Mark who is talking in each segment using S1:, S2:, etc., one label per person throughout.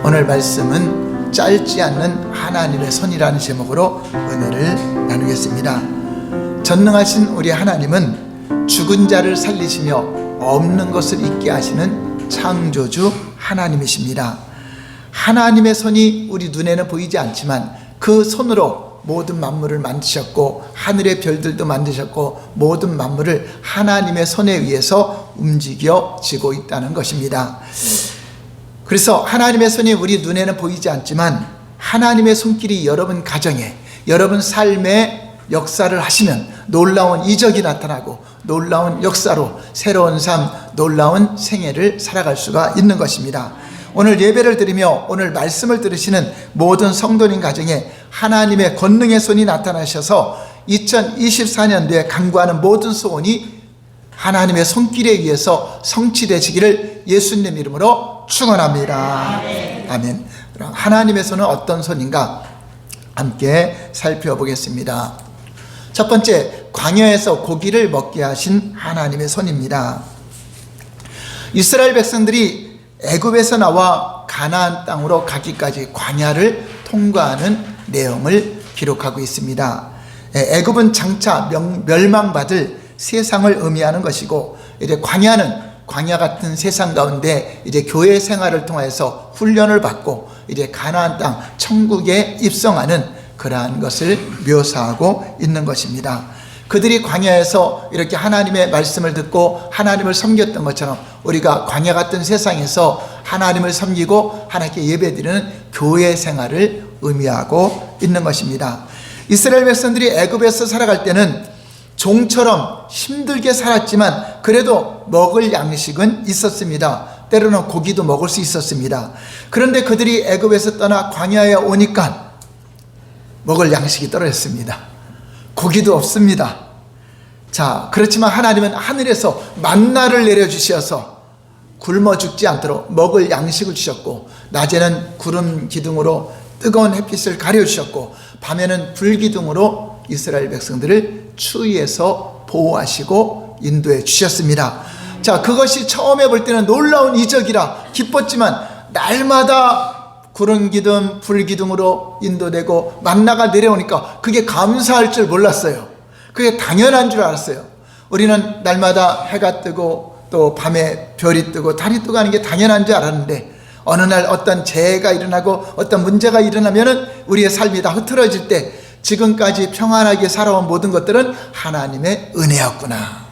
S1: 오늘 말씀은 짧지 않는 하나님의 손이라는 제목으로 은혜를 나누겠습니다. 전능하신 우리 하나님은 죽은 자를 살리시며 없는 것을 있게 하시는 창조주 하나님이십니다. 하나님의 손이 우리 눈에는 보이지 않지만 그 손으로 모든 만물을 만드셨고 하늘의 별들도 만드셨고 모든 만물을 하나님의 손에 의해서 움직여지고 있다는 것입니다. 그래서 하나님의 손이 우리 눈에는 보이지 않지만 하나님의 손길이 여러분 가정에, 여러분 삶에 역사를 하시면 놀라운 이적이 나타나고 놀라운 역사로 새로운 삶, 놀라운 생애를 살아갈 수가 있는 것입니다. 오늘 예배를 드리며 오늘 말씀을 들으시는 모든 성도님 가정에 하나님의 권능의 손이 나타나셔서 2024년도에 간구하는 모든 소원이 하나님의 손길에 의해서 성취되시기를 예수님 이름으로 축원합니다. 아멘. 그럼 하나님의 손은 어떤 손인가 함께 살펴보겠습니다. 첫 번째, 광야에서 고기를 먹게 하신 하나님의 손입니다. 이스라엘 백성들이 애굽에서 나와 가나안 땅으로 가기까지 광야를 통과하는 내용을 기록하고 있습니다. 애굽은 장차 멸망받을 세상을 의미하는 것이고, 이제 광야 같은 세상 가운데 이제 교회 생활을 통해서 훈련을 받고 이제 가나안 땅 천국에 입성하는 그러한 것을 묘사하고 있는 것입니다. 그들이 광야에서 이렇게 하나님의 말씀을 듣고 하나님을 섬겼던 것처럼 우리가 광야 같은 세상에서 하나님을 섬기고 하나님께 예배드리는 교회 생활을 의미하고 있는 것입니다. 이스라엘 백성들이 애굽에서 살아갈 때는 종처럼 힘들게 살았지만 그래도 먹을 양식은 있었습니다. 때로는 고기도 먹을 수 있었습니다. 그런데 그들이 애굽에서 떠나 광야에 오니까 먹을 양식이 떨어졌습니다. 고기도 없습니다. 자, 그렇지만 하나님은 하늘에서 만나를 내려주셔서 굶어 죽지 않도록 먹을 양식을 주셨고, 낮에는 구름 기둥으로 뜨거운 햇빛을 가려주셨고, 밤에는 불기둥으로 이스라엘 백성들을 추위에서 보호하시고 인도해 주셨습니다. 자, 그것이 처음에 볼 때는 놀라운 이적이라 기뻤지만 날마다 구름 기둥, 불 기둥으로 인도되고 만나가 내려오니까 그게 감사할 줄 몰랐어요. 그게 당연한 줄 알았어요. 우리는 날마다 해가 뜨고 또 밤에 별이 뜨고 달이 뜨고 하는 게 당연한 줄 알았는데, 어느 날 어떤 재해가 일어나고 어떤 문제가 일어나면은 우리의 삶이 다 흐트러질 때 지금까지 평안하게 살아온 모든 것들은 하나님의 은혜였구나.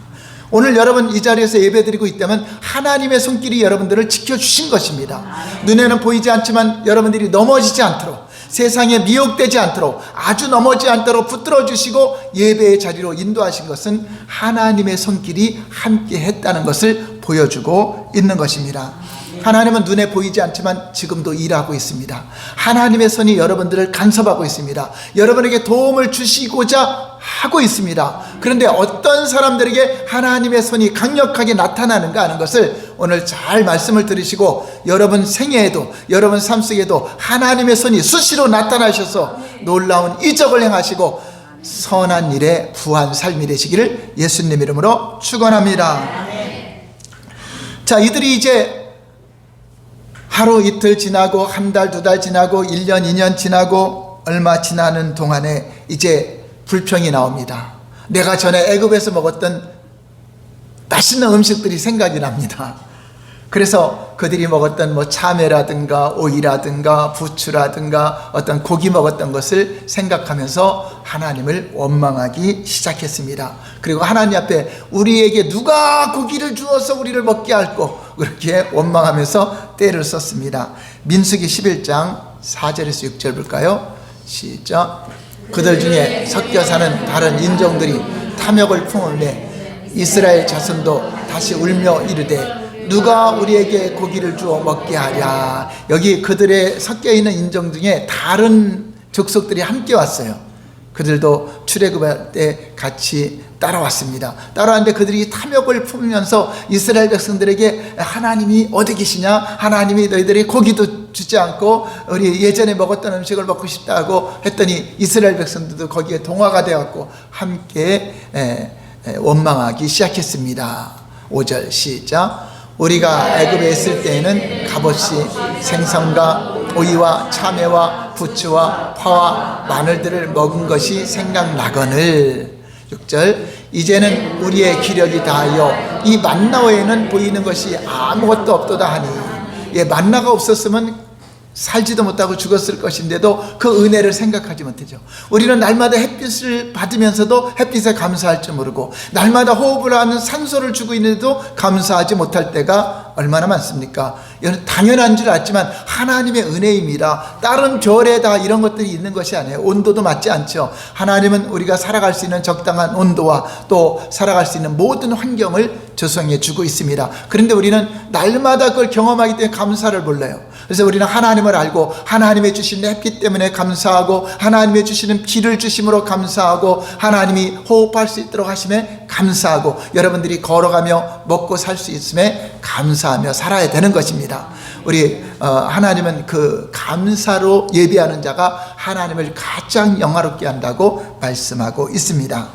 S1: 오늘 여러분 이 자리에서 예배드리고 있다면 하나님의 손길이 여러분들을 지켜주신 것입니다. 눈에는 보이지 않지만 여러분들이 넘어지지 않도록, 세상에 미혹되지 않도록, 아주 넘어지지 않도록 붙들어 주시고 예배의 자리로 인도하신 것은 하나님의 손길이 함께 했다는 것을 보여주고 있는 것입니다. 하나님은 눈에 보이지 않지만 지금도 일하고 있습니다. 하나님의 손이 여러분들을 간섭하고 있습니다. 여러분에게 도움을 주시고자 하고 있습니다. 그런데 어떤 사람들에게 하나님의 손이 강력하게 나타나는가 하는 것을 오늘 잘 말씀을 들으시고 여러분 생애에도 여러분 삶 속에도 하나님의 손이 수시로 나타나셔서 놀라운 이적을 행하시고 선한 일에 부한 삶이 되시기를 예수님 이름으로 축원합니다. 자, 이들이 이제 하루 이틀 지나고 한 달, 두 달 지나고 1년, 2년 지나고 얼마 지나는 동안에 이제 불평이 나옵니다. 내가 전에 애굽에서 먹었던 맛있는 음식들이 생각이 납니다. 그래서 그들이 먹었던 참외라든가 오이라든가 부추라든가 어떤 고기 먹었던 것을 생각하면서 하나님을 원망하기 시작했습니다. 그리고 하나님 앞에 우리에게 누가 고기를 주어서 우리를 먹게 할꼬, 그렇게 원망하면서 떼를 썼습니다. 민수기 11장 4절에서 6절 볼까요? 시작. 그들 중에 섞여 사는 다른 인종들이 탐욕을 품으매 이스라엘 자손도 다시 울며 이르되 누가 우리에게 고기를 주어 먹게 하랴. 여기 그들의 섞여 있는 인종 중에 다른 족속들이 함께 왔어요. 그들도 출애굽할 때 같이 따라왔습니다. 따라왔는데 그들이 탐욕을 품으면서 이스라엘 백성들에게 하나님이 어디 계시냐, 하나님이 너희들이 고기도 주지 않고 우리 예전에 먹었던 음식을 먹고 싶다고 했더니 이스라엘 백성들도 거기에 동화가 되었고 함께 원망하기 시작했습니다. 5절 시작. 우리가 애굽에 있을 때에는 값없이 생선과 오이와 참외와 부추와 파와 마늘들을 먹은 것이 생각나거늘. 6절 이제는 우리의 기력이 다하여 이 만나 외에는 보이는 것이 아무것도 없도다 하니. 예, 만나가 없었으면 살지도 못하고 죽었을 것인데도 그 은혜를 생각하지 못하죠. 우리는 날마다 햇빛을 받으면서도 햇빛에 감사할 줄 모르고, 날마다 호흡을 하는 산소를 주고 있는데도 감사하지 못할 때가 얼마나 많습니까? 이건 당연한 줄 알지만 하나님의 은혜입니다. 다른 별에 다 이런 것들이 있는 것이 아니에요. 온도도 맞지 않죠. 하나님은 우리가 살아갈 수 있는 적당한 온도와 또 살아갈 수 있는 모든 환경을 조성해 주고 있습니다. 그런데 우리는 날마다 그걸 경험하기 때문에 감사를 몰라요. 그래서 우리는 하나님을 알고 하나님의 주신 햇빛 때문에 감사하고, 하나님의 주시는 비를 주심으로 감사하고, 하나님이 호흡할 수 있도록 하심에 감사하고, 여러분들이 걸어가며 먹고 살 수 있음에 감사하며 살아야 되는 것입니다. 우리 하나님은 그 감사로 예배하는 자가 하나님을 가장 영화롭게 한다고 말씀하고 있습니다.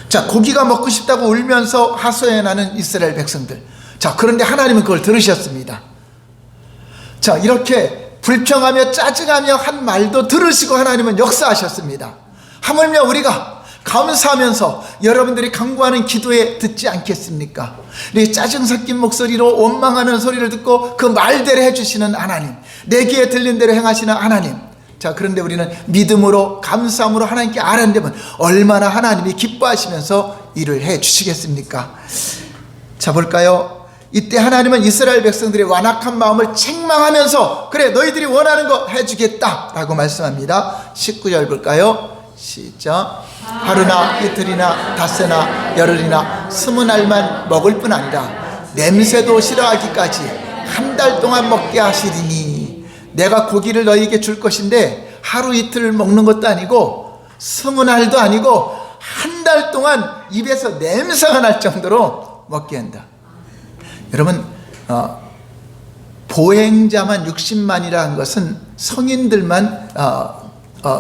S1: 자, 고기가 먹고 싶다고 울면서 하소연하는 이스라엘 백성들. 자, 그런데 하나님은 그걸 들으셨습니다. 자, 이렇게 불평하며 짜증하며 한 말도 들으시고 하나님은 역사하셨습니다. 하물며 우리가 감사하면서 여러분들이 간구하는 기도에 듣지 않겠습니까? 네, 짜증 섞인 목소리로 원망하는 소리를 듣고 그 말대로 해주시는 하나님, 내 귀에 들린 대로 행하시는 하나님. 자, 그런데 우리는 믿음으로 감사함으로 하나님께 아뢰면 얼마나 하나님이 기뻐하시면서 일을 해 주시겠습니까? 자, 볼까요? 이때 하나님은 이스라엘 백성들의 완악한 마음을 책망하면서 그래, 너희들이 원하는 거 해주겠다 라고 말씀합니다. 19절 볼까요? 시작. 하루나 이틀이나 닷새나 열흘이나 20날만 먹을 뿐 아니라 냄새도 싫어하기까지 한 달 동안 먹게 하시리니. 내가 고기를 너희에게 줄 것인데 하루 이틀 먹는 것도 아니고 20날도 아니고 한 달 동안 입에서 냄새가 날 정도로 먹게 한다. 여러분, 보행자만 60만이라는 것은 성인들만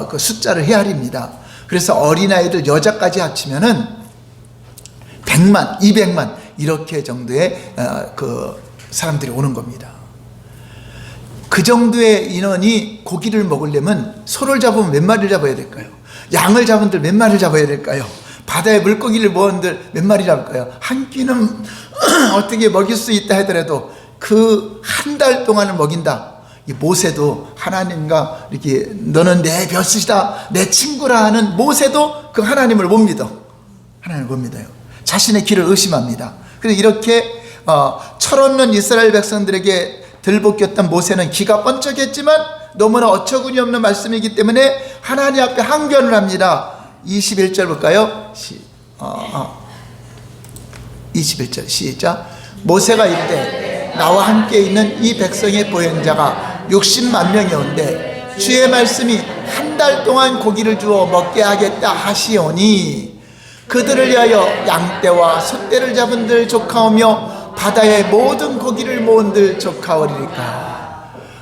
S1: 그 숫자를 헤아립니다. 그래서 어린아이들 여자까지 합치면은 100만, 200만 이렇게 정도의 그 사람들이 오는 겁니다. 그 정도의 인원이 고기를 먹으려면 소를 잡으면 몇 마리를 잡아야 될까요? 양을 잡은들 몇 마리를 잡아야 될까요? 바다에 물고기를 모은들 몇 마리 잡을까요? 한 끼는 어떻게 먹일 수 있다 하더라도 그 한 달 동안을 먹인다. 이 모세도 하나님과 이렇게 너는 내 벼슬이다, 내 친구라 하는 모세도 그 하나님을 못 믿어. 하나님을 못 믿어요. 자신의 길을 의심합니다. 그래서 이렇게 철없는 이스라엘 백성들에게 들볶였던 모세는 기가 번쩍했지만 너무나 어처구니 없는 말씀이기 때문에 하나님 앞에 항변을 합니다. 21절 볼까요? 21절 시작. 모세가 이르되 나와 함께 있는 이 백성의 보행자가 60만 명이온데 주의 말씀이 한 달 동안 고기를 주어 먹게 하겠다 하시오니 그들을 위하여 양떼와 소떼를 잡은들 조카오며 바다의 모든 고기를 모은들 조카오리니까.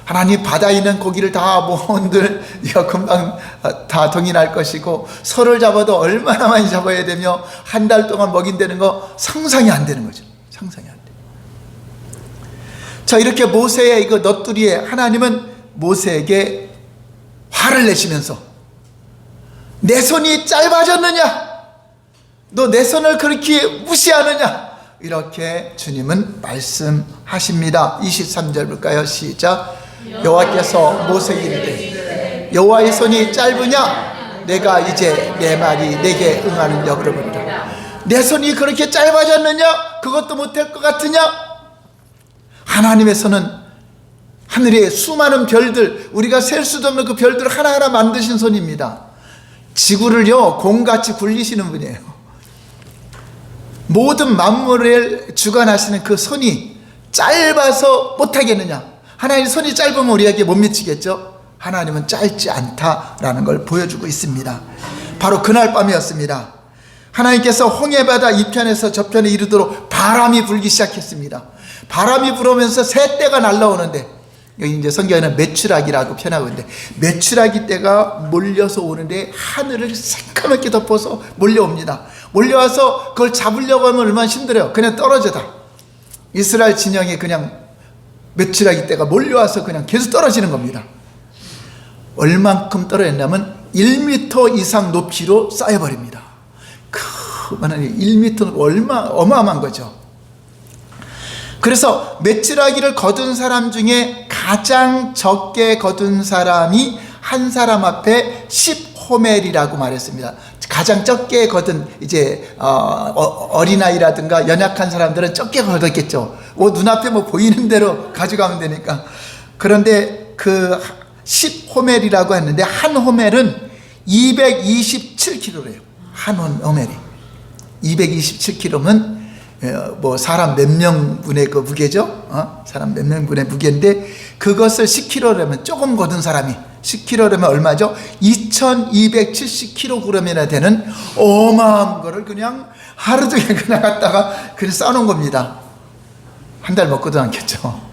S1: 하나님, 바다에 있는 고기를 다 모은들 이거 금방 다 동의할 것이고, 소를 잡아도 얼마나 많이 잡아야 되며 한 달 동안 먹인다는 거 상상이 안 되는 거죠. 상상이 안 돼요. 자, 이렇게 모세의 이거 넋두리에 하나님은 모세에게 화를 내시면서 내 손이 짧아졌느냐? 너 내 손을 그렇게 무시하느냐? 이렇게 주님은 말씀하십니다. 23절 볼까요? 시작. 여호와께서 모세에게 이르되 여호와의 손이 짧으냐? 내가 이제 내 말이 내게 응하는 역으로 보리라. 내 손이 그렇게 짧아졌느냐? 그것도 못할 것 같으냐? 하나님의 손은 하늘의 수많은 별들, 우리가 셀 수도 없는 그 별들을 하나하나 만드신 손입니다. 지구를요 공같이 굴리시는 분이에요. 모든 만물을 주관하시는 그 손이 짧아서 못하겠느냐? 하나님 손이 짧으면 우리에게 못 미치겠죠? 하나님은 짧지 않다라는 걸 보여주고 있습니다. 바로 그날 밤이었습니다. 하나님께서 홍해바다 이편에서 저편에 이르도록 바람이 불기 시작했습니다. 바람이 불으면서 새 떼가 날라오는데, 여기 이제 성경에는 메추라기라고 표현하고 있는데, 메추라기 떼가 몰려서 오는데 하늘을 새까맣게 덮어서 몰려옵니다. 몰려와서 그걸 잡으려고 하면 얼마나 힘들어요. 그냥 떨어져다. 이스라엘 진영이 그냥 메추라기 떼가 몰려와서 그냥 계속 떨어지는 겁니다. 얼만큼 떨어졌냐면 1m 이상 높이로 쌓여버립니다. 그만한 1m 어마어마한 거죠. 그래서 메추라기를 거둔 사람 중에 가장 적게 거둔 사람이 한 사람 앞에 10호멜이라고 말했습니다. 가장 적게 거둔 이제 어린아이라든가 연약한 사람들은 적게 거뒀겠죠. 눈앞에 뭐 보이는 대로 가져가면 되니까. 그런데 그 10호멜이라고 했는데 한 호멜은 227kg래요. 한 호멜이 227kg면 뭐 사람 몇 명분의 그 무게죠. 사람 몇 명분의 무게인데 그것을 10kg라면 조금 거둔 사람이 10kg라면 얼마죠? 2270kg이나 되는 어마어마한 거를 그냥 하루 종일 그냥 갖다가 그냥 싸놓은 겁니다. 한 달 먹고도 않겠죠.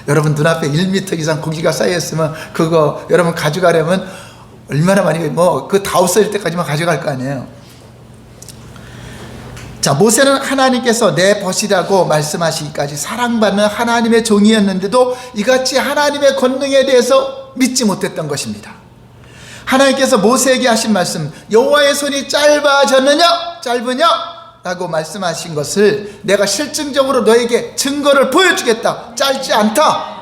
S1: 여러분 눈앞에 1m 이상 고기가 쌓여있으면 그거 여러분 가져가려면 얼마나 많이 뭐 그 다 없어질 때까지만 가져갈 거 아니에요. 자, 모세는 하나님께서 내 벗이라고 말씀하시기까지 사랑받는 하나님의 종이었는데도 이같이 하나님의 권능에 대해서 믿지 못했던 것입니다. 하나님께서 모세에게 하신 말씀, 여호와의 손이 짧으냐 라고 말씀하신 것을 내가 실증적으로 너에게 증거를 보여주겠다. 짧지 않다.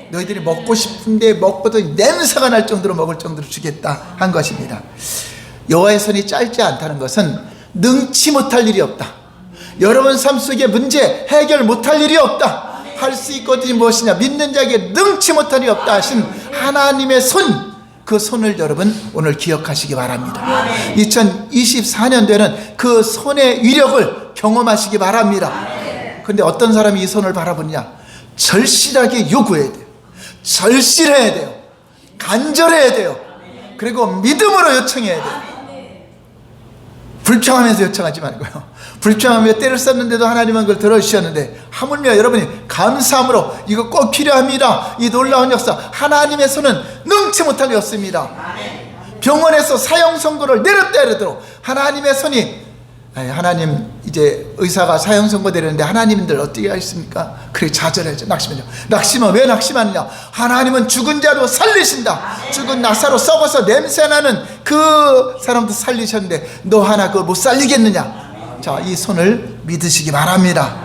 S1: 너희들이 먹고 싶은데 먹고도 냄새가 날 정도로 먹을 정도로 주겠다 한 것입니다. 여호와의 손이 짧지 않다는 것은 능치 못할 일이 없다. 여러분 삶 속에 문제 해결 못할 일이 없다. 할 수 있거든요. 무엇이냐? 믿는 자에게 능치 못할 일이 없다 하신 하나님의 손, 그 손을 여러분 오늘 기억하시기 바랍니다. 2024년도에는 그 손의 위력을 경험하시기 바랍니다. 그런데 어떤 사람이 이 손을 바라보느냐? 절실하게 요구해야 돼요. 절실해야 돼요. 간절해야 돼요. 그리고 믿음으로 요청해야 돼요. 불평하면서 요청하지 말고요. 불평하며 때를 썼는데도 하나님은 그걸 들어주셨는데 하물며 여러분이 감사함으로 이거 꼭 필요합니다. 이 놀라운 역사, 하나님의 손은 능치 못할 리 없습니다. 병원에서 사형 선고를 내렸다 해도 하나님의 손이, 하나님 이제 의사가 사형 선고 내렸는데 하나님들 어떻게 하십니까? 그래 좌절해죠. 낙심하죠. 낙심은 왜 낙심하느냐? 하나님은 죽은 자로 살리신다. 죽은 나사로 썩어서 냄새나는 그 사람도 살리셨는데 너 하나 그걸 못 살리겠느냐? 자, 이 손을 믿으시기 바랍니다.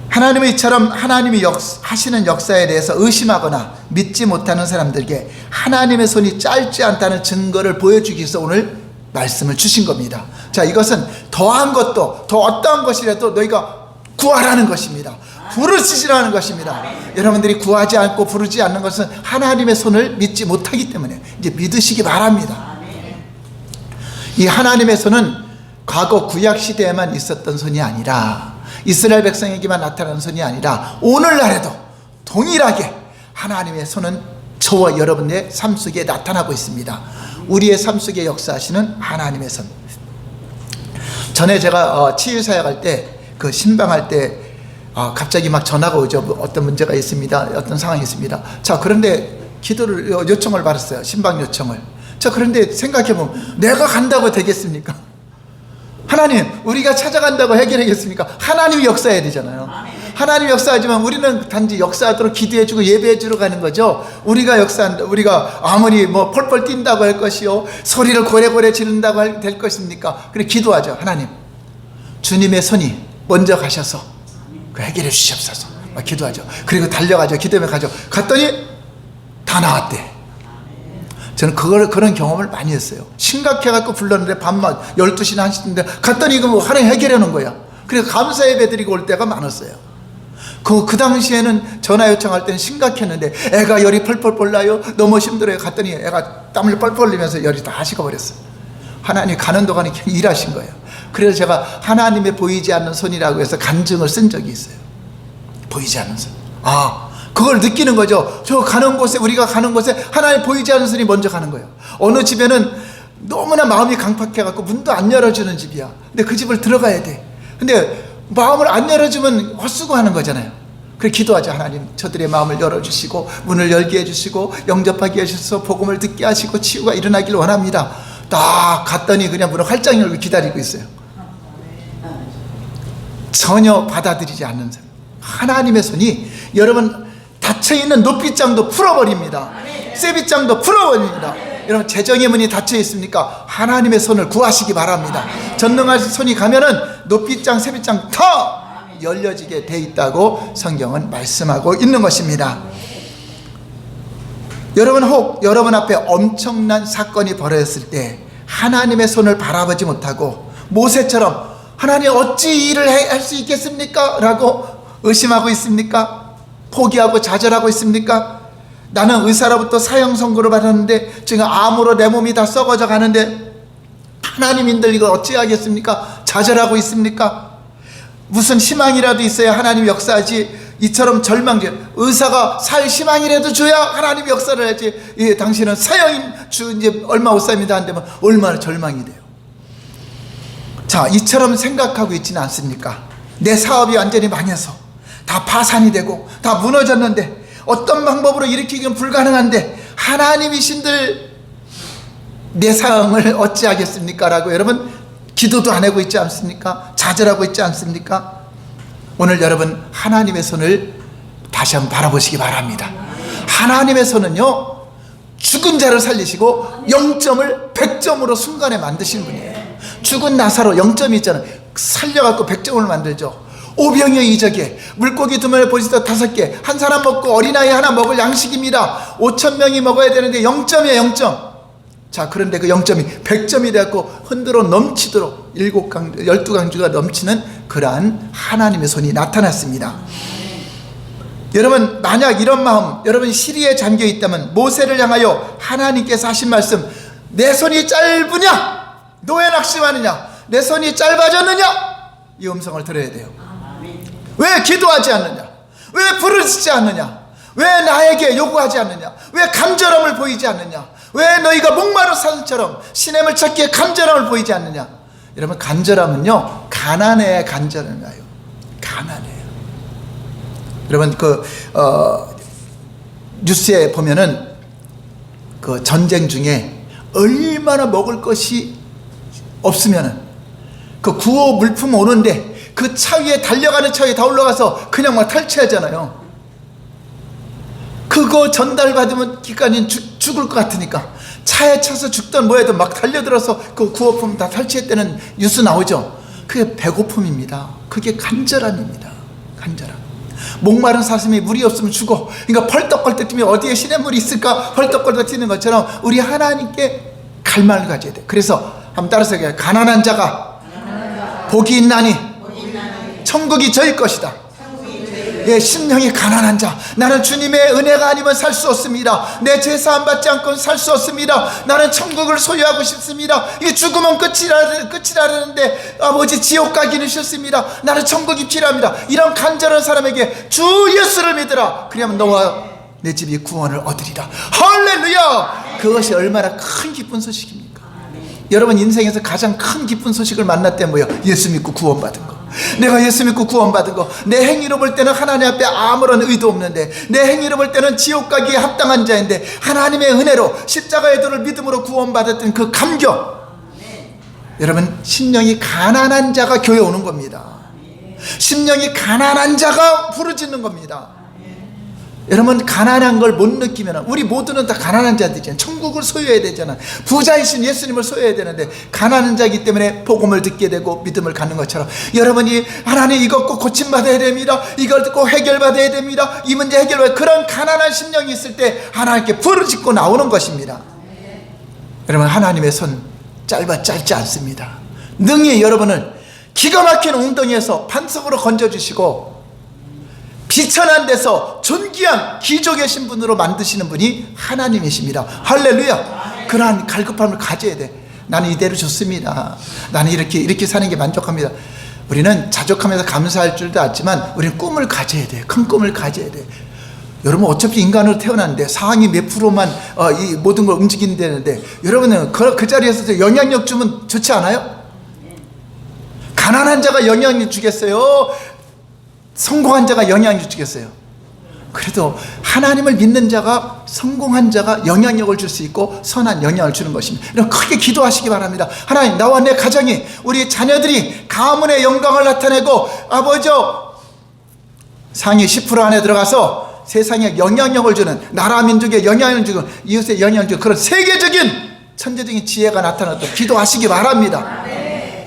S1: 하나님은 이처럼 하나님이 하시는 역사에 대해서 의심하거나 믿지 못하는 사람들에게 하나님의 손이 짧지 않다는 증거를 보여주기 위해서 오늘 말씀을 주신 겁니다. 자, 이것은 더한 것도 더 어떠한 것이라도 너희가 구하라는 것입니다. 부르짖으라는 것입니다. 여러분들이 구하지 않고 부르지 않는 것은 하나님의 손을 믿지 못하기 때문에 이제 믿으시기 바랍니다. 이 하나님의 손은 과거 구약 시대에만 있었던 손이 아니라 이스라엘 백성에게만 나타나는 손이 아니라 오늘날에도 동일하게 하나님의 손은 저와 여러분의 삶 속에 나타나고 있습니다. 우리의 삶 속에 역사하시는 하나님의 손. 전에 제가 치유사역할 때 그 신방할 때 갑자기 막 전화가 오죠. 어떤 문제가 있습니다. 어떤 상황이 있습니다. 자, 그런데 기도를 요청을 받았어요. 신방 요청을. 자, 그런데 생각해보면 내가 간다고 되겠습니까? 하나님, 우리가 찾아간다고 해결하겠습니까? 하나님이 역사해야 되잖아요. 하나님 역사하지만 우리는 단지 역사하도록 기도해주고 예배해주러 가는 거죠. 우리가 역사한다, 우리가 아무리 뭐 펄펄 뛴다고 할 것이요, 소리를 고래고래 지른다고 될 것입니까? 그래 기도하죠. 하나님, 주님의 손이 먼저 가셔서 그 해결해 주시옵소서. 막 기도하죠. 그리고 달려가죠. 기도하며 가죠. 갔더니 다 나왔대. 저는 그런 경험을 많이 했어요. 심각해갖고 불렀는데 밤낮 12시나 1시인데 갔더니 이거 뭐 하나님 해결해 놓은 거야. 그래서 감사 예배 드리고 올 때가 많았어요. 그 당시에는 전화 요청할 때는 심각했는데 애가 열이 펄펄 나요. 너무 힘들어요. 갔더니 애가 땀을 뻘뻘 흘리면서 열이 다 식어버렸어요. 하나님 가는 동안에 일하신 거예요. 그래서 제가 하나님의 보이지 않는 손이라고 해서 간증을 쓴 적이 있어요. 보이지 않는 손. 그걸 느끼는 거죠. 저 가는 곳에, 우리가 가는 곳에 하나님 보이지 않는 손이 먼저 가는 거예요. 어느 집에는 너무나 마음이 강팍해갖고 문도 안 열어주는 집이야. 근데 그 집을 들어가야 돼. 근데 마음을 안 열어주면 헛수고하는 거잖아요. 그래 기도하자. 하나님, 저들의 마음을 열어주시고 문을 열게 해주시고 영접하게 해주셔서 복음을 듣게 하시고 치유가 일어나길 원합니다. 딱 갔더니 그냥 문을 활짝 열고 기다리고 있어요. 전혀 받아들이지 않는 사람. 하나님의 손이 여러분 닫혀있는 높이장도 풀어버립니다. 세비장도 풀어버립니다. 여러분 재정의 문이 닫혀 있습니까? 하나님의 손을 구하시기 바랍니다. 전능하신 손이 가면은 높이장 세비장 더 열려지게 돼 있다고 성경은 말씀하고 있는 것입니다. 여러분 혹 여러분 앞에 엄청난 사건이 벌어졌을 때 하나님의 손을 바라보지 못하고 모세처럼 하나님 어찌 이 일을 할 수 있겠습니까? 라고 의심하고 있습니까? 포기하고 좌절하고 있습니까? 나는 의사로부터 사형 선고를 받았는데 지금 암으로 내 몸이 다 썩어져 가는데 하나님인들 이거 어찌하겠습니까? 좌절하고 있습니까? 무슨 희망이라도 있어야 하나님 역사하지. 이처럼 절망적 의사가 살 희망이라도 줘야 하나님 역사를 하지. 예, 당신은 사형이 이제 얼마 못 삽니다 한다면 얼마나 절망이 돼요. 자, 이처럼 생각하고 있지는 않습니까? 내 사업이 완전히 망해서 다 파산이 되고 다 무너졌는데 어떤 방법으로 일으키기는 불가능한데 하나님이신들 내 상황을 어찌하겠습니까? 라고 여러분 기도도 안 하고 있지 않습니까? 좌절하고 있지 않습니까? 오늘 여러분 하나님의 손을 다시 한번 바라보시기 바랍니다. 하나님의 손은요 죽은 자를 살리시고 0점을 100점으로 순간에 만드신 분이에요. 죽은 나사로 0점이 있잖아요. 살려갖고 100점을 만들죠. 오병이어 이적에 물고기 2마리 보시다 5개 한 사람 먹고 어린아이 하나 먹을 양식입니다. 5,000명이 먹어야 되는데 0점이에요. 0점. 자, 그런데 그 0점이 100점이 되었고 흔들어 넘치도록 12강주가 넘치는 그러한 하나님의 손이 나타났습니다. 여러분 만약 이런 마음 여러분 시리에 잠겨 있다면 모세를 향하여 하나님께서 하신 말씀, 내 손이 짧으냐 노예 낙심하느냐, 내 손이 짧아졌느냐, 이 음성을 들어야 돼요. 왜 기도하지 않느냐, 왜 부르짖지 않느냐, 왜 나에게 요구하지 않느냐, 왜 간절함을 보이지 않느냐, 왜 너희가 목마른 사슴처럼 시냇을 찾기에 간절함을 보이지 않느냐. 여러분 간절함은요 가난해야 간절하나요? 가난해요. 여러분 뉴스에 보면은 그 전쟁 중에 얼마나 먹을 것이 없으면은 그 구호 물품 오는데 그 차 위에 달려가는 차 위에 다 올라가서 그냥 막 탈취하잖아요. 그거 전달받으면 기까지는 죽을 것 같으니까 차에 차서 죽던 뭐해도 막 달려들어서 그 구호품 다 탈취했다는 뉴스 나오죠. 그게 배고픔입니다. 그게 간절함입니다. 간절함. 목마른 사슴이 물이 없으면 죽어. 그러니까 펄떡펄떡 뛰면 어디에 시냇물이 있을까 펄떡펄떡 뛰는 것처럼 우리 하나님께 갈망을 가져야 돼. 그래서 한번 따라서 얘기해요. 가난한 자가 복이 있나니 천국이 저희 것이다. 예, 심령이 가난한 자, 나는 주님의 은혜가 아니면 살 수 없습니다. 내 제사함 받지 않고는 살 수 없습니다. 나는 천국을 소유하고 싶습니다. 이 죽으면 끝이라는데 아버지 지옥 가기는 싫습니다. 나는 천국이 필요합니다. 이런 간절한 사람에게 주 예수를 믿으라. 그러면 너와 내 집이 구원을 얻으리라. 할렐루야. 그것이 얼마나 큰 기쁜 소식입니까? 여러분 인생에서 가장 큰 기쁜 소식을 만났대 뭐예요? 예수 믿고 구원받은 거. 내가 예수 믿고 구원받은 거. 내 행위로 볼 때는 하나님 앞에 아무런 의도 없는데, 내 행위로 볼 때는 지옥 가기에 합당한 자인데 하나님의 은혜로 십자가의 도를 믿음으로 구원받았던 그 감격. 여러분 심령이 가난한 자가 교회 오는 겁니다. 심령이 가난한 자가 부르짖는 겁니다. 여러분 가난한 걸 못 느끼면, 우리 모두는 다 가난한 자들이잖아요. 천국을 소유해야 되잖아요. 부자이신 예수님을 소유해야 되는데 가난한 자이기 때문에 복음을 듣게 되고 믿음을 갖는 것처럼 여러분이 하나님 이것 꼭 고침받아야 됩니다, 이걸 꼭 해결받아야 됩니다, 이 문제 해결받아야, 그런 가난한 심령이 있을 때 하나님께 부르짖고 나오는 것입니다. 여러분 하나님의 손 짧지 않습니다. 능히 여러분을 기가 막힌 웅덩이에서 반석으로 건져주시고 비천한 데서 존귀한 기적의 신분으로 만드시는 분이 하나님이십니다. 할렐루야. 그러한 갈급함을 가져야 돼. 나는 이대로 좋습니다. 나는 이렇게 사는 게 만족합니다. 우리는 자족하면서 감사할 줄도 알지만 우리는 꿈을 가져야 돼. 큰 꿈을 가져야 돼. 여러분 어차피 인간으로 태어났는데 상황이 몇 프로만 이 모든 걸 움직인다는데, 여러분은 그 자리에서 영향력 주면 좋지 않아요? 가난한 자가 영향력 주겠어요? 성공한 자가 영향력 주겠어요? 그래도 하나님을 믿는 자가, 성공한 자가 영향력을 줄 수 있고 선한 영향을 주는 것입니다. 여러분 크게 기도하시기 바랍니다. 하나님, 나와 내 가정이, 우리 자녀들이 가문의 영광을 나타내고 아버지 상위 10% 안에 들어가서 세상에 영향력을 주는, 나라 민족에 영향을 주고 이웃에 영향을 주는 그런 세계적인 천재적인 지혜가 나타났다. 기도하시기 바랍니다.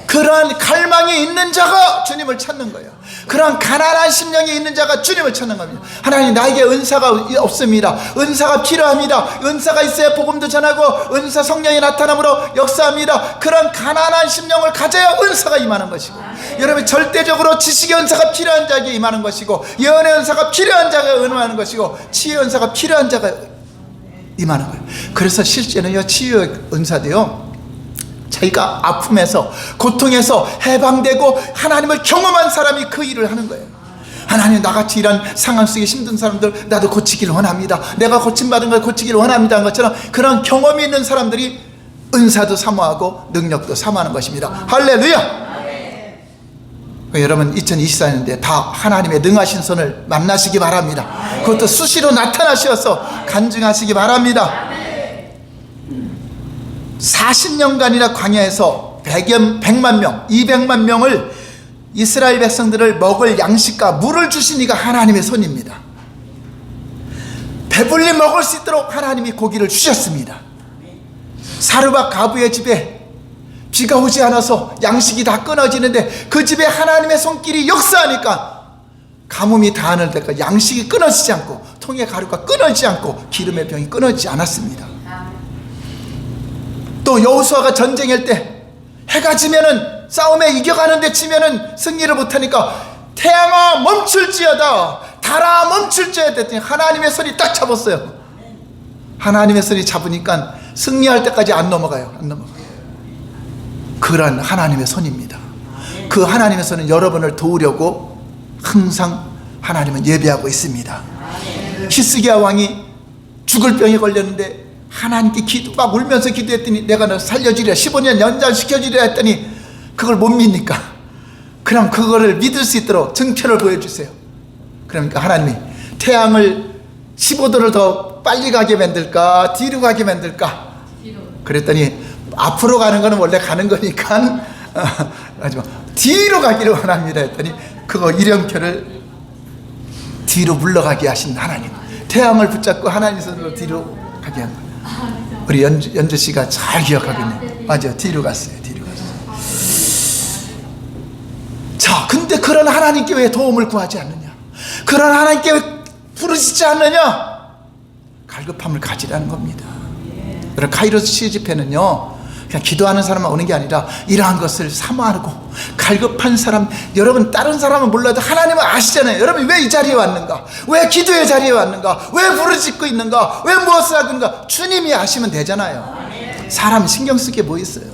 S1: 그러한 갈망이 있는 자가 주님을 찾는 거예요. 그러한 가난한 심령이 있는 자가 주님을 찾는 겁니다. 하나님, 나에게 은사가 없습니다. 은사가 필요합니다. 은사가 있어야 복음도 전하고 은사 성령이 나타남으로 역사합니다. 그런 가난한 심령을 가져야 은사가 임하는 것이고, 여러분 절대적으로 지식의 은사가 필요한 자에게 임하는 것이고, 예언의 은사가 필요한 자가 임하는 것이고, 치유의 은사가 필요한 자가 임하는 거예요. 그래서 실제는요, 치유의 은사도요, 자기가 아픔에서 고통에서 해방되고 하나님을 경험한 사람이 그 일을 하는 거예요. 하나님, 나같이 이런 상황 속에 힘든 사람들 나도 고치기를 원합니다. 내가 고침받은 걸 고치기를 원합니다 한 것처럼 그런 경험이 있는 사람들이 은사도 사모하고 능력도 사모하는 것입니다. 할렐루야. 여러분 2024년인데 다 하나님의 능하신 손을 만나시기 바랍니다. 그것도 수시로 나타나셔서 간증하시기 바랍니다. 40년간이나 광야에서 100만 명, 200만 명을 이스라엘 백성들을 먹을 양식과 물을 주신 이가 하나님의 손입니다. 배불리 먹을 수 있도록 하나님이 고기를 주셨습니다. 사르밧 가부의 집에 비가 오지 않아서 양식이 다 끊어지는데 그 집에 하나님의 손길이 역사하니까 가뭄이 다하는 데까지 양식이 끊어지지 않고 통의 가루가 끊어지지 않고 기름의 병이 끊어지지 않았습니다. 또 여호수아가 전쟁할 때 해가 지면은 싸움에 이겨가는데 지면은 승리를 못하니까 태양아 멈출지어다, 달아 멈출지어다 했더니 하나님의 손이 딱 잡았어요. 하나님의 손이 잡으니까 승리할 때까지 안 넘어가요. 안 넘어가요. 그런 하나님의 손입니다. 그 하나님의 손은 여러분을 도우려고 항상 하나님은 예배하고 있습니다. 히스기야 왕이 죽을 병에 걸렸는데 하나님께 막 울면서 기도했더니 내가 너 살려주리라, 15년 연장시켜주리라 했더니 그걸 못 믿니까? 그럼 그거를 믿을 수 있도록 증표를 보여주세요. 그러니까 하나님이 태양을 15도를 더 빨리 가게 만들까 뒤로 가게 만들까? 그랬더니 앞으로 가는 거는 원래 가는 거니까 하지만 뒤로 가기를 원합니다 했더니 그거 이령표를 뒤로 물러가게 하신 하나님, 태양을 붙잡고 하나님 손으로 뒤로 가게 한 거예요. 우리 연주 씨가 잘 기억하겠네요. 맞아요. 뒤로 갔어요. 뒤로 갔어요. 자, 근데 그런 하나님께 왜 도움을 구하지 않느냐? 그런 하나님께 왜 부르시지 않느냐? 갈급함을 가지라는 겁니다. 여러분, 카이로스 시집회는요 그냥 기도하는 사람만 오는 게 아니라 이러한 것을 사모하고 갈급한 사람, 여러분 다른 사람은 몰라도 하나님은 아시잖아요. 여러분 왜 이 자리에 왔는가? 왜 기도의 자리에 왔는가? 왜 부르짖고 있는가? 왜 무엇을 하고 있는가? 주님이 아시면 되잖아요. 사람 신경 쓸 게 뭐 있어요?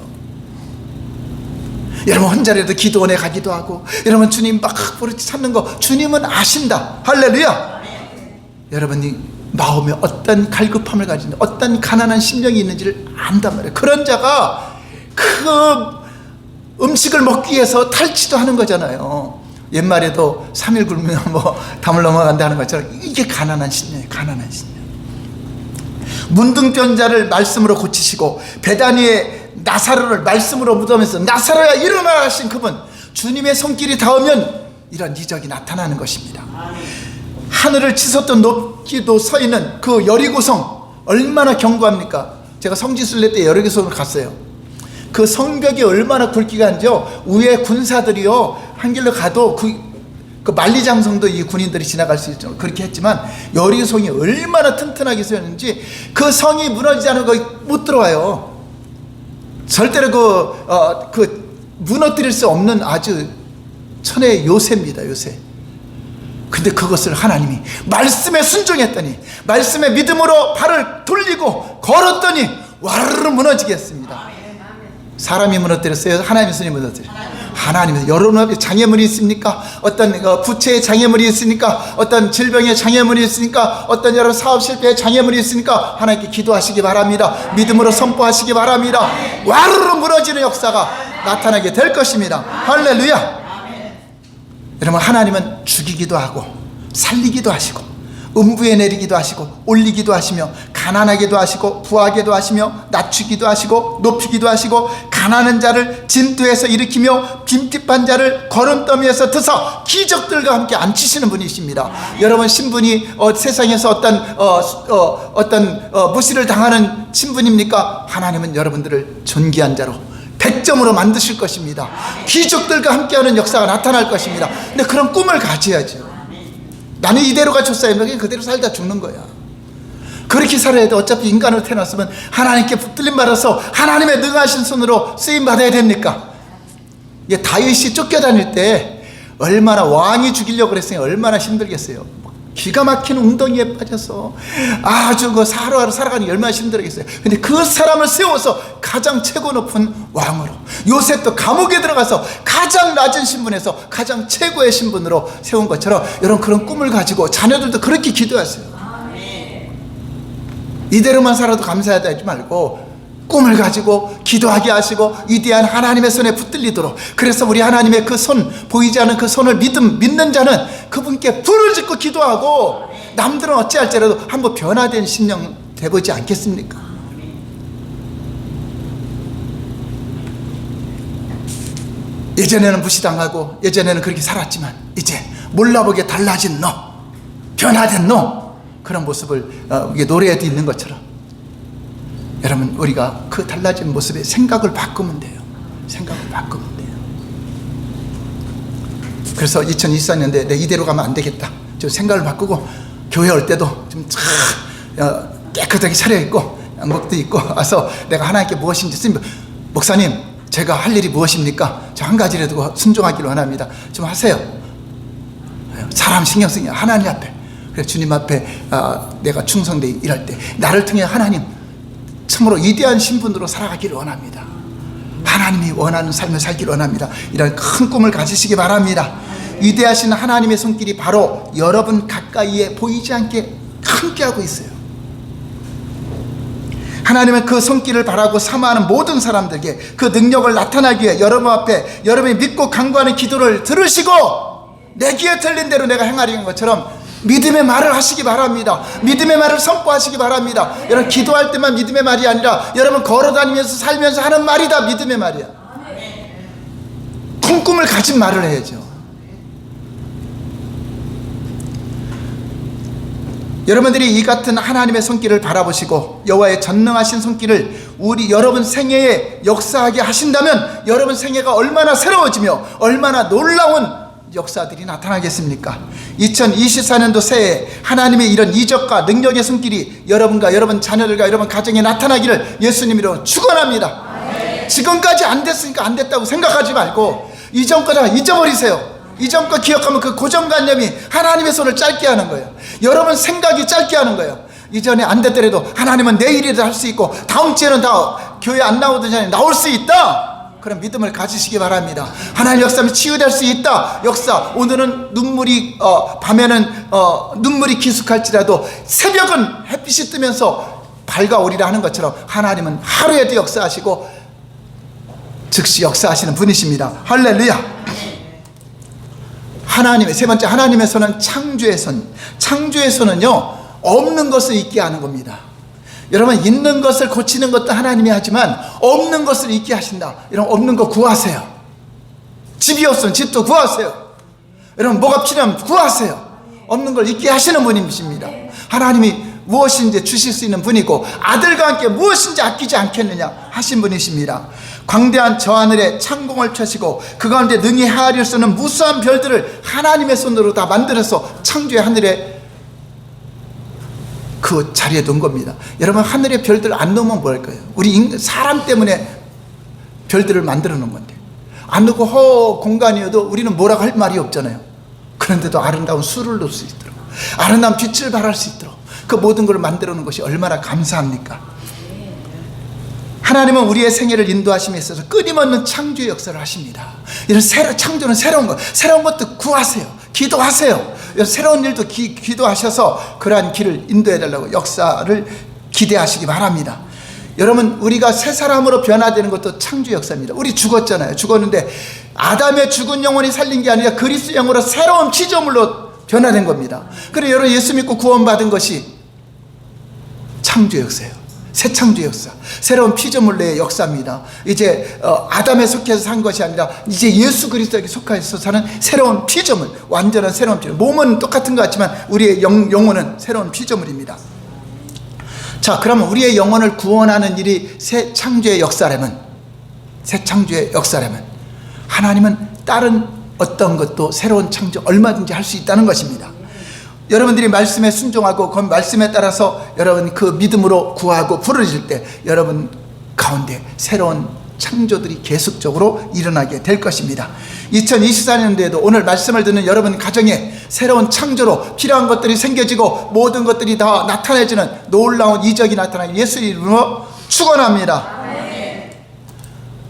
S1: 여러분 혼자라도 기도원에 가기도 하고, 여러분 주님 막 부르짖는 거 주님은 아신다. 할렐루야. 여러분이 마음에 어떤 갈급함을 가지는, 어떤 가난한 심령이 있는지를 안단 말이에요. 그런 자가 그 음식을 먹기 위해서 탈취도 하는 거잖아요. 옛말에도 3일 굶으면 뭐 담을 넘어간다 하는 것처럼 이게 가난한 심령이에요. 가난한 심령. 문둥병 자를 말씀으로 고치시고 베다니의 나사로를 말씀으로 묻으면서 나사로야 일어나라 하신 그분, 주님의 손길이 닿으면 이런 이적이 나타나는 것입니다. 하늘을 치솟던 높이도 서 있는 그 여리고성 얼마나 견고합니까? 제가 성지순례 때 여리고성을 갔어요. 그 성벽이 얼마나 굵기가 한지요, 위에 군사들이요 한 길로 가도 그 만리장성도 이 군인들이 지나갈 수 있죠. 그렇게 했지만 여리고성이 얼마나 튼튼하게 세웠는지 그 성이 무너지지 않은 거 못 들어와요. 절대로 그 무너뜨릴 수 없는 아주 천의 요새입니다. 요새. 근데 그것을 하나님이 말씀에 순종했더니, 말씀에 믿음으로 발을 돌리고 걸었더니 와르르 무너지게 했습니다. 사람이 무너뜨렸어요? 하나님의 손이 무너뜨렸어요? 하나님의. 여러분 장애물이 있습니까? 어떤 부채의 장애물이 있습니까? 어떤 질병의 장애물이 있습니까? 어떤 여러분 사업 실패의 장애물이 있습니까? 하나님께 기도하시기 바랍니다. 믿음으로 선포하시기 바랍니다. 와르르 무너지는 역사가 나타나게 될 것입니다. 할렐루야. 여러분 죽이기도 하고 살리기도 하시고 음부에 내리기도 하시고 올리기도 하시며 가난하게도 하시고 부하게도 하시며 낮추기도 하시고 높이기도 하시고 가난한 자를 진토에서 일으키며 빈핍한 자를 거름더미에서 드서 기적들과 함께 앉히시는 분이십니다. 여러분 신분이 세상에서 어떤 무시를 당하는 신분입니까? 하나님은 여러분들을 존귀한 자로 100점으로 만드실 것입니다. 기적들과 함께하는 역사가 나타날 것입니다. 근데 그런 꿈을 가져야죠. 나는 이대로가 좋사요. 그대로 살다 죽는 거야. 그렇게 살아야 돼. 어차피 인간으로 태어났으면 하나님께 붙들림 받아서 하나님의 능하신 손으로 쓰임 받아야 됩니까? 다윗이 쫓겨다닐 때 얼마나 왕이 죽이려고 그랬어요. 얼마나 힘들겠어요. 기가 막힌 웅덩이에 빠져서 아주 하루하루 살아가는 게 얼마나 힘들겠어요. 근데 그 사람을 세워서 가장 최고 높은 왕으로, 요셉도 감옥에 들어가서 가장 낮은 신분에서 가장 최고의 신분으로 세운 것처럼 여러분 그런 꿈을 가지고 자녀들도 그렇게 기도하세요. 이대로만 살아도 감사하다 하지 말고 꿈을 가지고 기도하게 하시고 위대한 하나님의 손에 붙들리도록, 그래서 우리 하나님의 그 손, 보이지 않는 그 손을 믿는 자는 그분께 불을 짓고 기도하고 남들은 어찌할지라도 한번 변화된 심령 되보지 않겠습니까? 예전에는 무시당하고 예전에는 그렇게 살았지만 이제 몰라보게 달라진 너, 변화된 너, 그런 모습을 노래에도 있는 것처럼 여러분 우리가 그 달라진 모습에 생각을 바꾸면 돼요. 생각을 바꾸면 돼요. 그래서 2024년도에 내 이대로 가면 안 되겠다, 좀 생각을 바꾸고 교회 올 때도 좀 깨끗하게 차려입고 양복도 입고 와서 내가 하나님께 무엇인지 쓰면, 목사님 제가 할 일이 무엇입니까? 저 한 가지라도 순종하기를 원합니다. 좀 하세요. 사람 신경 쓰냐, 하나님 앞에, 그래 주님 앞에 내가 충성되게 일할 때 나를 통해 하나님 참으로 위대한 신분으로 살아가기를 원합니다. 하나님이 원하는 삶을 살기를 원합니다. 이런 큰 꿈을 가지시기 바랍니다. 위대하신 하나님의 손길이 바로 여러분 가까이에 보이지 않게 함께하고 있어요. 하나님은 그 손길을 바라고 사모하는 모든 사람들에게 그 능력을 나타나기 위해 여러분 앞에 여러분이 믿고 간구하는 기도를 들으시고 내 귀에 들린 대로 내가 행하려는 것처럼 믿음의 말을 하시기 바랍니다. 믿음의 말을 선포하시기 바랍니다. 여러분 기도할 때만 믿음의 말이 아니라 여러분 걸어다니면서 살면서 하는 말이 다 믿음의 말이야. 큰 꿈을 가진 말을 해야죠. 여러분들이 이 같은 하나님의 손길을 바라보시고 여호와의 전능하신 손길을 여러분 생애에 역사하게 하신다면 여러분 생애가 얼마나 새로워지며 얼마나 놀라운 역사들이 나타나겠습니까? 2024년도 새해 하나님의 이런 이적과 능력의 손길이 여러분과 여러분 자녀들과 여러분 가정에 나타나기를 예수님 이름으로 축원합니다. 지금까지 안 됐으니까 안 됐다고 생각하지 말고 이전 거 다 잊어버리세요. 이전 거 기억하면 그 고정관념이 하나님의 손을 짧게 하는 거예요. 여러분 생각이 짧게 하는 거예요. 이전에 안 됐더라도 하나님은 내일이라도 할 수 있고 다음 주에는 다 교회 안 나오던 전에 나올 수 있다, 그런 믿음을 가지시기 바랍니다. 하나님 역사하면 치유될 수 있다. 역사, 오늘은 눈물이 밤에는 눈물이 기숙할지라도 새벽은 햇빛이 뜨면서 밝아오리라 하는 것처럼 하나님은 하루에도 역사하시고 즉시 역사하시는 분이십니다. 할렐루야. 하나님의 세 번째, 하나님의 손은 창조의 손. 창조의 손은요 없는 것을 있게 하는 겁니다. 여러분 있는 것을 고치는 것도 하나님이 하지만 없는 것을 있게 하신다. 여러분 없는 거 구하세요. 집이 없으면 집도 구하세요. 여러분 뭐가 필요하면 구하세요. 없는 걸 있게 하시는 분이십니다. 하나님이 무엇인지 주실 수 있는 분이고 아들과 함께 무엇인지 아끼지 않겠느냐 하신 분이십니다. 광대한 저 하늘에 창공을 펴시고 그 가운데 능히 헤아릴 수 없는 무수한 별들을 하나님의 손으로 다 만들어서 창조의 하늘에 그 자리에 놓은 겁니다. 여러분 하늘의 별들 안 놓으면 뭐 할 거예요? 우리 사람 때문에 별들을 만들어 놓은 건데 안 놓고 공간이어도 우리는 뭐라고 할 말이 없잖아요. 그런데도 아름다운 수를 놓을 수 있도록, 아름다운 빛을 발할 수 있도록 그 모든 걸 만들어 놓은 것이 얼마나 감사합니까? 하나님은 우리의 생애를 인도하심에 있어서 끊임없는 창조의 역사를 하십니다. 이런 창조는 새로운 것도 구하세요. 기도하세요. 새로운 일도 기도하셔서 그러한 길을 인도해달라고 역사를 기대하시기 바랍니다. 여러분 우리가 새 사람으로 변화되는 것도 창조 역사입니다. 우리 죽었잖아요. 죽었는데 아담의 죽은 영혼이 살린 게 아니라 그리스도 영으로 새로운 피조물로 변화된 겁니다. 그래 여러분 예수 믿고 구원받은 것이 창조의 역사예요. 새 창조의 역사, 새로운 피조물의 역사입니다. 이제 아담에 속해서 산 것이 아니라 이제 예수 그리스도에게 속해서 사는 새로운 피조물, 완전한 새로운 피조물. 몸은 똑같은 것 같지만 우리의 영혼은 새로운 피조물입니다. 자, 그러면 우리의 영혼을 구원하는 일이 새 창조의 역사라면, 하나님은 다른 어떤 것도 새로운 창조 얼마든지 할 수 있다는 것입니다. 여러분들이 말씀에 순종하고 그 말씀에 따라서 여러분 그 믿음으로 구하고 부르짖을 때 여러분 가운데 새로운 창조들이 계속적으로 일어나게 될 것입니다. 2024년도에도 오늘 말씀을 듣는 여러분 가정에 새로운 창조로 필요한 것들이 생겨지고 모든 것들이 다 나타내지는 놀라운 이적이 나타나는 예수 이름으로 축원합니다.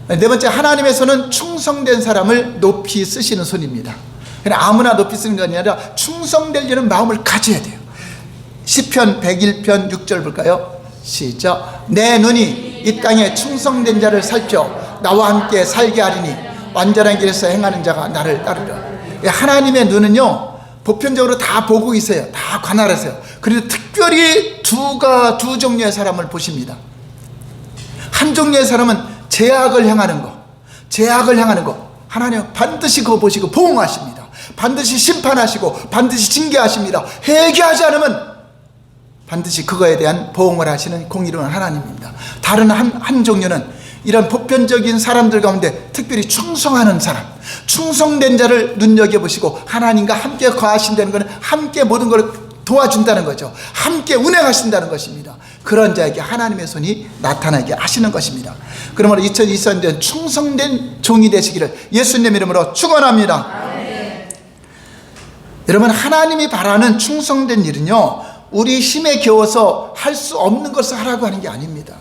S1: 네 번째, 하나님의 손은 충성된 사람을 높이 쓰시는 손입니다. 그냥 아무나 높이 쓰는 게 아니라 충성되려는 마음을 가져야 돼요. 시편 101편 6절 볼까요? 시작. 내 눈이 이 땅에 충성된 자를 살펴 나와 함께 살게 하리니 완전한 길에서 행하는 자가 나를 따르려. 하나님의 눈은요 보편적으로 다 보고 있어요. 다 관할하세요. 그리고 특별히 두 종류의 사람을 보십니다. 한 종류의 사람은 죄악을 향하는 거 하나님은 반드시 그거 보시고 보응하십니다. 반드시 심판하시고 반드시 징계하십니다. 회개하지 않으면 반드시 그거에 대한 보응을 하시는 공의로운 하나님입니다. 다른 한 종류는 이런 보편적인 사람들 가운데 특별히 충성하는 사람, 충성된 자를 눈여겨보시고 하나님과 함께 거하신다는 것은 함께 모든 걸 도와준다는 거죠. 함께 운행하신다는 것입니다. 그런 자에게 하나님의 손이 나타나게 하시는 것입니다. 그러므로 2024년 충성된 종이 되시기를 예수님 이름으로 축원합니다. 여러분, 하나님이 바라는 충성된 일은요 우리 힘에 겨워서 할 수 없는 것을 하라고 하는 게 아닙니다.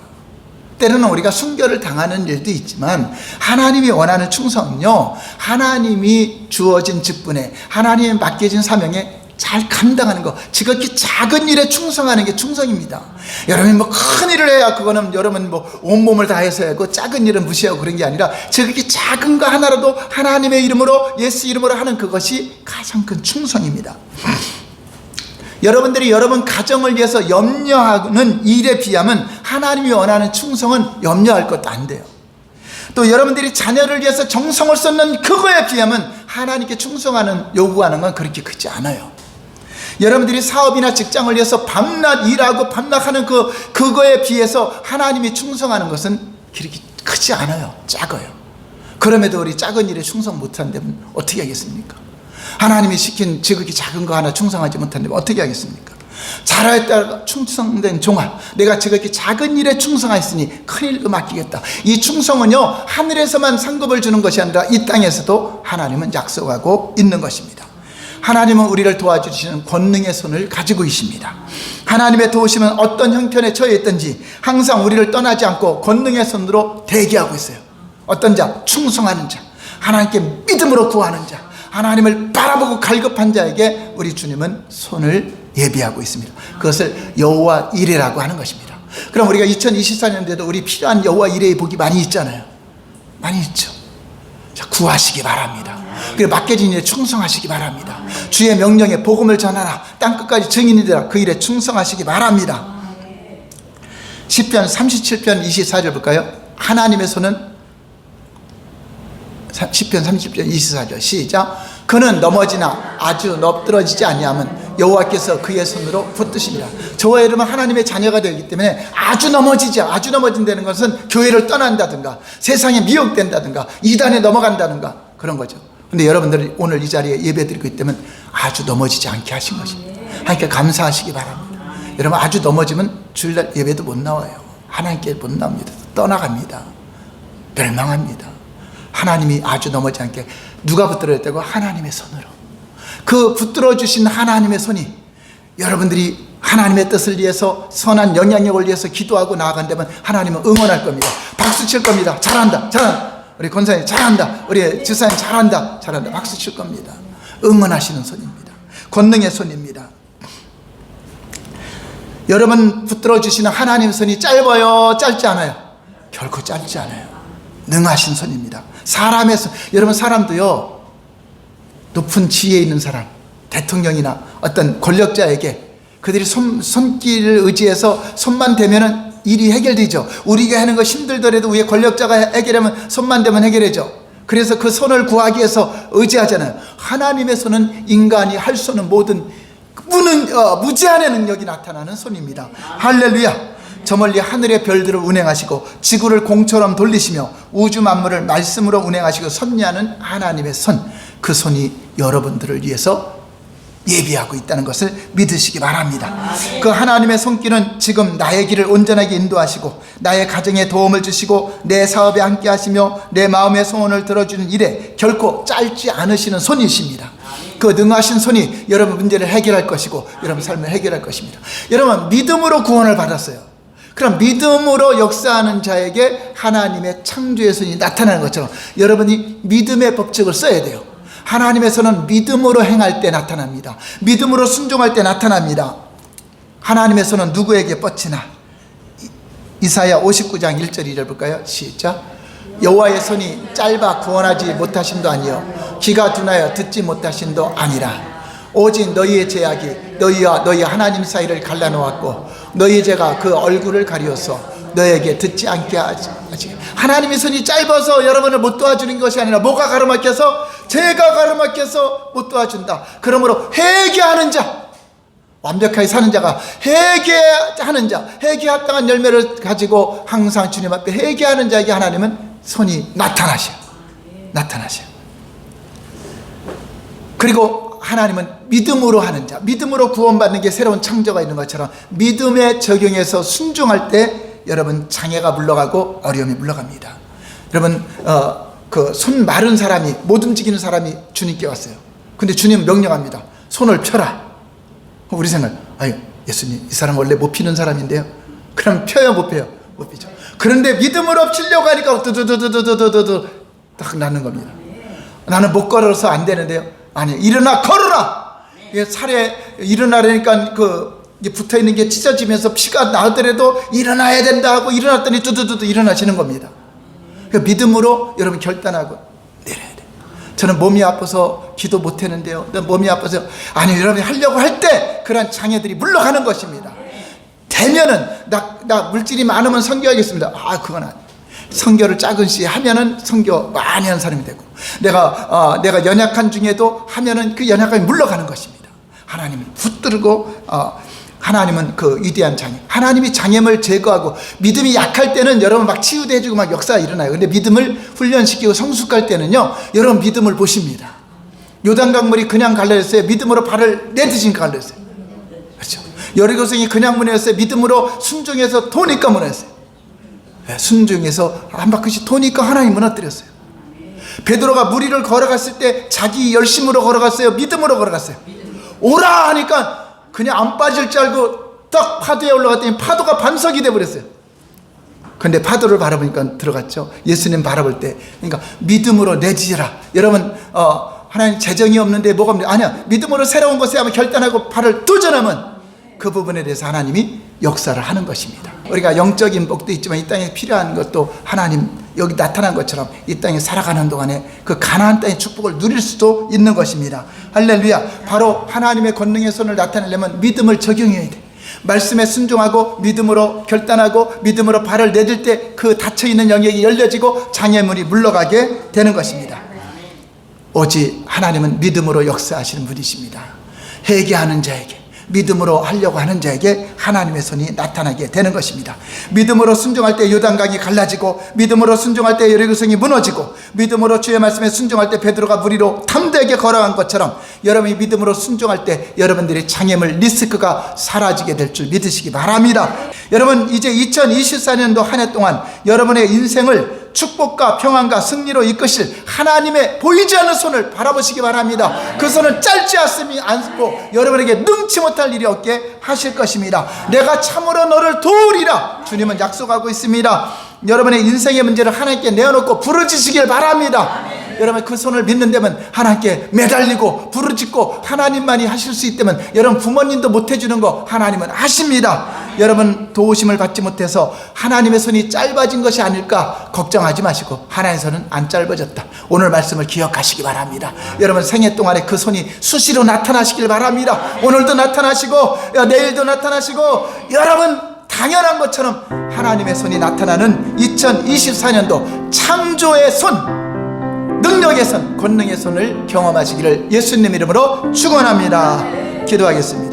S1: 때로는 우리가 순교를 당하는 일도 있지만 하나님이 원하는 충성은요 하나님이 주어진 직분에, 하나님이 맡겨진 사명에 잘 감당하는 거, 지극히 작은 일에 충성하는 게 충성입니다. 여러분 뭐 큰 일을 해야 그거는 여러분 뭐 온몸을 다해서 하고 작은 일은 무시하고 그런 게 아니라 지극히 작은 거 하나라도 하나님의 이름으로, 예수 이름으로 하는 그것이 가장 큰 충성입니다. 여러분들이 여러분 가정을 위해서 염려하는 일에 비하면 하나님이 원하는 충성은 염려할 것도 안 돼요. 또 여러분들이 자녀를 위해서 정성을 쏟는 그거에 비하면 하나님께 충성하는 요구하는 건 그렇게 크지 않아요. 여러분들이 사업이나 직장을 위해서 밤낮 일하고 밤낮 하는 그거에 비해서 하나님이 충성하는 것은 그렇게 크지 않아요. 작아요. 그럼에도 우리 작은 일에 충성 못한다면 어떻게 하겠습니까? 하나님이 시킨 지극히 작은 거 하나 충성하지 못한다면 어떻게 하겠습니까? 잘하였다 충성된 종아, 내가 지극히 작은 일에 충성하였으니 큰 일도 맡기겠다. 이 충성은요 하늘에서만 상급을 주는 것이 아니라 이 땅에서도 하나님은 약속하고 있는 것입니다. 하나님은 우리를 도와주시는 권능의 손을 가지고 계십니다. 하나님의 도우심은 어떤 형편에 처해 있든지 항상 우리를 떠나지 않고 권능의 손으로 대기하고 있어요. 어떤 자? 충성하는 자, 하나님께 믿음으로 구하는 자, 하나님을 바라보고 갈급한 자에게 우리 주님은 손을 예비하고 있습니다. 그것을 여호와 이레라고 하는 것입니다. 그럼 우리가 2024년도에도 우리 필요한 여호와 이레의 복이 많이 있잖아요. 많이 있죠. 자, 구하시기 바랍니다. 그리고 맡겨진 일에 충성하시기 바랍니다. 주의 명령에 복음을 전하라, 땅끝까지 증인이 되라, 그 일에 충성하시기 바랍니다. 시편 37편 24절 볼까요? 하나님의 손은, 시편 30편 24절 시작. 그는 넘어지나 아주 엎드러지지 아니하면 여호와께서 그의 손으로 붙드십니다. 저와 여러분 하나님의 자녀가 되기 때문에 아주 넘어진다는 것은 교회를 떠난다든가 세상에 미혹된다든가 이단에 넘어간다든가 그런 거죠. 근데 여러분들이 오늘 이 자리에 예배드리고 있다면 아주 넘어지지 않게 하신 것입니다. 하나님께 감사하시기 바랍니다. 여러분 아주 넘어지면 주일날 예배도 못 나와요. 하나님께 못 나옵니다. 떠나갑니다. 멸망합니다. 하나님이 아주 넘어지지 않게 누가 붙들어졌다고? 하나님의 손으로. 그 붙들어 주신 하나님의 손이 여러분들이 하나님의 뜻을 위해서 선한 영향력을 위해서 기도하고 나아간다면 하나님은 응원할 겁니다. 박수 칠 겁니다. 잘한다. 우리 권사님 잘한다. 우리 지사님 잘한다. 박수 칠 겁니다. 응원하시는 손입니다. 권능의 손입니다. 여러분 붙들어 주시는 하나님의 손이 짧아요? 짧지 않아요? 결코 짧지 않아요. 능하신 손입니다. 사람의 손. 여러분 사람도요 높은 지위에 있는 사람, 대통령이나 어떤 권력자에게 그들이 손길을 의지해서 손만 대면은 일이 해결되죠. 우리가 하는 거 힘들더라도 위에 권력자가 해결하면 손만 대면 해결되죠. 그래서 그 손을 구하기 위해서 의지하잖아요. 하나님의 손은 인간이 할 수 없는 모든 무제한의 능력이 나타나는 손입니다. 할렐루야. 저 멀리 하늘의 별들을 운행하시고 지구를 공처럼 돌리시며 우주 만물을 말씀으로 운행하시고 섭리하는 하나님의 손, 그 손이 여러분들을 위해서 예비하고 있다는 것을 믿으시기 바랍니다. 그 하나님의 손길은 지금 나의 길을 온전하게 인도하시고 나의 가정에 도움을 주시고 내 사업에 함께 하시며 내 마음의 소원을 들어주는 일에 결코 짧지 않으시는 손이십니다. 그 능하신 손이 여러분 문제를 해결할 것이고 여러분 삶을 해결할 것입니다. 여러분 믿음으로 구원을 받았어요. 그럼 믿음으로 역사하는 자에게 하나님의 창조의 손이 나타나는 것처럼 여러분이 믿음의 법칙을 써야 돼요. 하나님의 손은 믿음으로 행할 때 나타납니다. 믿음으로 순종할 때 나타납니다. 하나님의 손은 누구에게 뻗치나. 이사야 59장 1절 2절 볼까요? 시작. 여호와의 손이 짧아 구원하지 못하심도 아니요 귀가 둔하여 듣지 못하심도 아니라 오직 너희의 죄악이 너희와 너희 하나님 사이를 갈라놓았고 너희 죄가 그 얼굴을 가리어서 너에게 듣지 않게 하지. 하나님의 손이 짧아서 여러분을 못 도와주는 것이 아니라 뭐가 가로막혀서? 죄가 가로막혀서 못 도와준다. 그러므로 회개하는 자, 완벽하게 사는 자가 회개하는 자, 회개에 합당한 열매를 가지고 항상 주님 앞에 회개하는 자에게 하나님은 손이 나타나셔. 그리고 하나님은 믿음으로 하는 자, 믿음으로 구원받는 게 새로운 창조가 있는 것처럼 믿음에 적용해서 순종할 때 여러분 장애가 물러가고 어려움이 물러갑니다. 여러분 그 손 마른 사람이 못 움직이는 사람이 주님께 왔어요. 근데 주님 명령합니다. 손을 펴라. 우리 생각, 아유 예수님 이 사람 원래 못 피는 사람인데요. 그럼 펴요 못 펴요? 못 피죠. 그런데 믿음으로 피려고 하니까 두두두두두두두 딱 나는 겁니다. 나는 못 걸어서 안 되는데요. 아니 일어나 걸어라. 살에 일어나려니까 붙어 있는 게 찢어지면서 피가 나더라도 일어나야 된다 하고 일어났더니 두두두두 일어나시는 겁니다. 믿음으로 여러분 결단하고 내려야 돼요. 저는 몸이 아파서 기도 못 했는데요. 몸이 아파서 아니 여러분이 하려고 할 때 그런 장애들이 물러가는 것입니다. 되면은 나 물질이 많으면 선교하겠습니다. 아 그건 아니에요. 선교를 작은씩 하면은 선교 많이 하는 사람이 되고 내가 연약한 중에도 하면은 그 연약함이 물러가는 것입니다. 하나님은 붙들고 하나님은 그 위대한 장애, 하나님이 장애물 제거하고 믿음이 약할 때는 여러분 막 치유도 해주고 막 역사가 일어나요. 근데 믿음을 훈련시키고 성숙할 때는요 여러분 믿음을 보십니다. 요단강물이 그냥 갈라졌어요? 믿음으로 발을 내딛으니까 갈라졌어요. 그렇죠. 여리고성이 그냥 무너졌어요? 믿음으로 순종해서 도니까 무너졌어요. 순종해서 한 바퀴씩 도니까 하나님 무너뜨렸어요. 베드로가 물 위를 걸어갔을 때 자기 열심으로 걸어갔어요? 믿음으로 걸어갔어요? 오라 하니까 그냥 안 빠질 줄 알고 딱 파도에 올라갔더니 파도가 반석이 돼버렸어요. 근데 파도를 바라보니까 들어갔죠. 예수님 바라볼 때 그러니까 믿음으로 내지라. 여러분 하나님 재정이 없는데 뭐가 없는데 아니야 믿음으로 새로운 것에 한번 결단하고 발을 도전하면 그 부분에 대해서 하나님이 역사를 하는 것입니다. 우리가 영적인 복도 있지만 이 땅에 필요한 것도 하나님 여기 나타난 것처럼 이 땅에 살아가는 동안에 그 가나안 땅의 축복을 누릴 수도 있는 것입니다. 할렐루야. 바로 하나님의 권능의 손을 나타내려면 믿음을 적용해야 돼. 말씀에 순종하고 믿음으로 결단하고 믿음으로 발을 내딜 때 그 닫혀있는 영역이 열려지고 장애물이 물러가게 되는 것입니다. 오직 하나님은 믿음으로 역사하시는 분이십니다. 회개하는 자에게 믿음으로 하려고 하는 자에게 하나님의 손이 나타나게 되는 것입니다. 믿음으로 순종할 때 요단강이 갈라지고 믿음으로 순종할 때 여리고성이 무너지고 믿음으로 주의 말씀에 순종할 때 베드로가 물 위로 담대하게 걸어간 것처럼 여러분이 믿음으로 순종할 때 여러분들의 장애물 리스크가 사라지게 될 줄 믿으시기 바랍니다. 여러분 이제 2024년도 한 해 동안 여러분의 인생을 축복과 평안과 승리로 이끄실 하나님의 보이지 않는 손을 바라보시기 바랍니다. 그 손은 짧지 않고 여러분에게 능치 못할 일이 없게 하실 것입니다. 내가 참으로 너를 도우리라 주님은 약속하고 있습니다. 여러분의 인생의 문제를 하나님께 내어놓고 부르짖으시길 바랍니다. 여러분 그 손을 믿는다면 하나님께 매달리고 부르짖고 하나님만이 하실 수 있다면 여러분 부모님도 못 해주는 거 하나님은 하십니다. 여러분 도우심을 받지 못해서 하나님의 손이 짧아진 것이 아닐까 걱정하지 마시고 하나님의 손은 안 짧아졌다. 오늘 말씀을 기억하시기 바랍니다. 여러분 생애 동안에 그 손이 수시로 나타나시길 바랍니다. 오늘도 나타나시고 내일도 나타나시고 여러분 당연한 것처럼 하나님의 손이 나타나는 2024년도 창조의 손, 능력의 손, 권능의 손을 경험하시기를 예수님 이름으로 축원합니다. 기도하겠습니다.